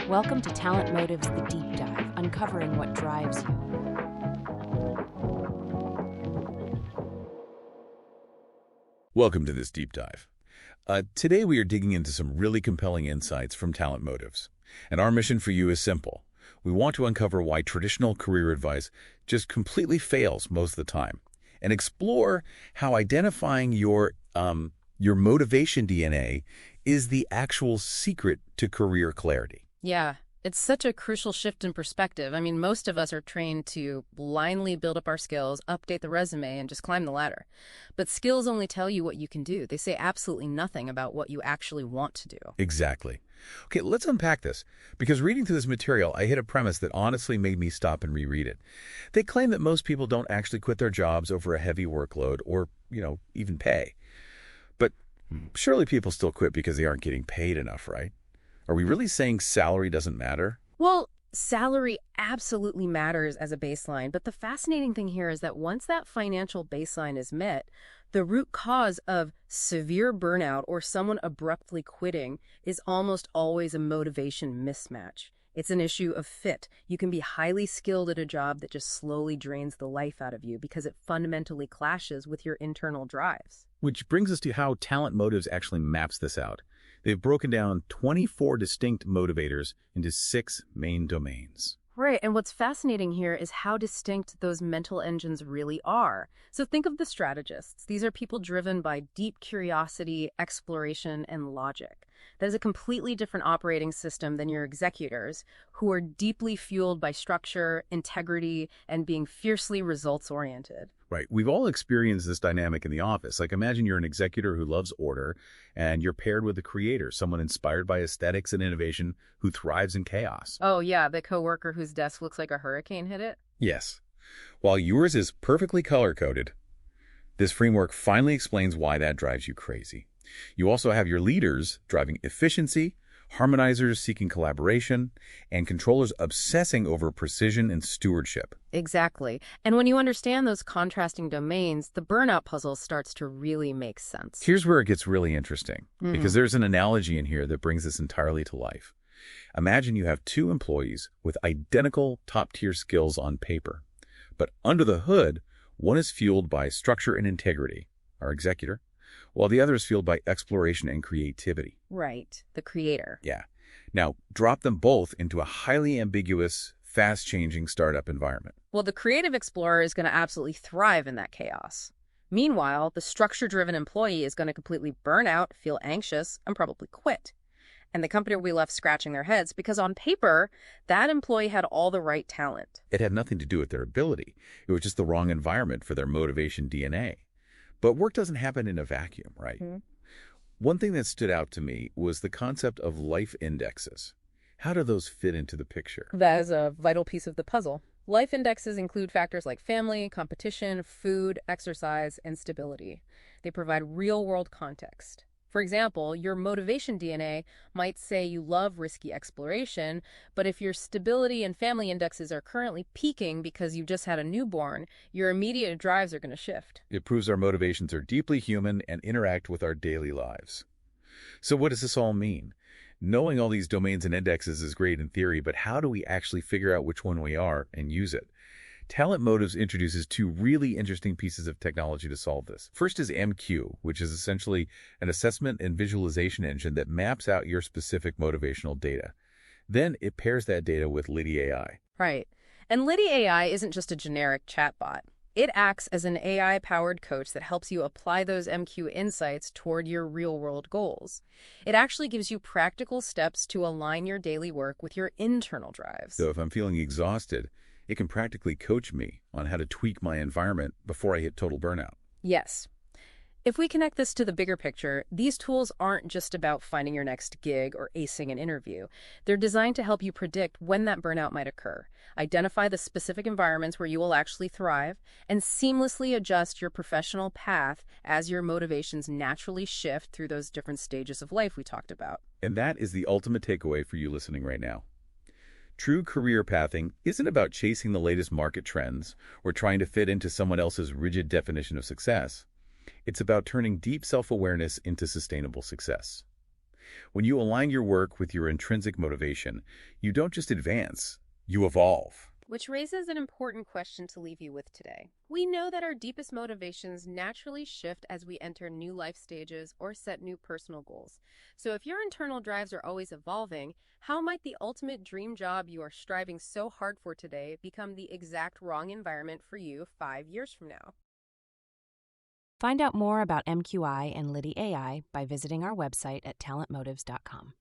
Welcome to TalentMotives The Deep Dive, uncovering what drives you. Welcome to this deep dive. Today we are digging into some really compelling insights from TalentMotives. And our mission for you is simple. We want to uncover why traditional career advice just completely fails most of the time, and explore how identifying your motivation DNA is the actual secret to career clarity. Yeah, it's such a crucial shift in perspective. I mean, most of us are trained to blindly build up our skills, update the resume, and just climb the ladder. But skills only tell you what you can do. They say absolutely nothing about what you actually want to do. Exactly. Okay, let's unpack this, because reading through this material, I hit a premise that honestly made me stop and reread it. They claim that most people don't actually quit their jobs over a heavy workload or, even pay. But surely people still quit because they aren't getting paid enough, right? Are we really saying salary doesn't matter? Well, salary absolutely matters as a baseline, but the fascinating thing here is that once that financial baseline is met, the root cause of severe burnout or someone abruptly quitting is almost always a motivation mismatch. It's an issue of fit. You can be highly skilled at a job that just slowly drains the life out of you because it fundamentally clashes with your internal drives. Which brings us to how TalentMotives actually maps this out. They've broken down 24 distinct motivators into 6 main domains. Right, and what's fascinating here is how distinct those mental engines really are. So think of the strategists. These are people driven by deep curiosity, exploration, and logic. That is a completely different operating system than your executors, who are deeply fueled by structure, integrity, and being fiercely results-oriented. Right. We've all experienced this dynamic in the office. Like, imagine you're an executor who loves order, and you're paired with a creator, someone inspired by aesthetics and innovation who thrives in chaos. Oh, yeah, the coworker whose desk looks like a hurricane hit it? Yes. While yours is perfectly color-coded, this framework finally explains why that drives you crazy. You also have your leaders driving efficiency, harmonizers seeking collaboration, and controllers obsessing over precision and stewardship. Exactly. And when you understand those contrasting domains, the burnout puzzle starts to really make sense. Here's where it gets really interesting, because there's an analogy in here that brings this entirely to life. Imagine you have 2 employees with identical top-tier skills on paper, but under the hood, one is fueled by structure and integrity, our executor, while the other is fueled by exploration and creativity. Right, the creator. Yeah. Now, drop them both into a highly ambiguous, fast-changing startup environment. Well, the creative explorer is going to absolutely thrive in that chaos. Meanwhile, the structure-driven employee is going to completely burn out, feel anxious, and probably quit. And the company will be left scratching their heads because on paper, that employee had all the right talent. It had nothing to do with their ability. It was just the wrong environment for their motivation DNA. But work doesn't happen in a vacuum, right? One thing that stood out to me was the concept of life indexes. How do those fit into the picture? That is a vital piece of the puzzle. Life indexes include factors like family, competition, food, exercise, and stability. They provide real-world context. For example, your motivation DNA might say you love risky exploration, but if your stability and family indexes are currently peaking because you just had a newborn, your immediate drives are going to shift. It proves our motivations are deeply human and interact with our daily lives. So what does this all mean? Knowing all these domains and indexes is great in theory, but how do we actually figure out which one we are and use it? TalentMotives introduces 2 really interesting pieces of technology to solve this. First is MQ, which is essentially an assessment and visualization engine that maps out your specific motivational data. Then it pairs that data with LiDi Ai. Right. And LiDi Ai isn't just a generic chatbot. It acts as an AI-powered coach that helps you apply those MQ insights toward your real-world goals. It actually gives you practical steps to align your daily work with your internal drives. So if I'm feeling exhausted, it can practically coach me on how to tweak my environment before I hit total burnout. Yes. If we connect this to the bigger picture, these tools aren't just about finding your next gig or acing an interview. They're designed to help you predict when that burnout might occur, identify the specific environments where you will actually thrive, and seamlessly adjust your professional path as your motivations naturally shift through those different stages of life we talked about. And that is the ultimate takeaway for you listening right now. True career pathing isn't about chasing the latest market trends or trying to fit into someone else's rigid definition of success. It's about turning deep self-awareness into sustainable success. When you align your work with your intrinsic motivation, you don't just advance, you evolve. Which raises an important question to leave you with today. We know that our deepest motivations naturally shift as we enter new life stages or set new personal goals. So if your internal drives are always evolving, how might the ultimate dream job you are striving so hard for today become the exact wrong environment for you 5 years from now? Find out more about MQi and LiDi Ai by visiting our website at TalentMotives.com.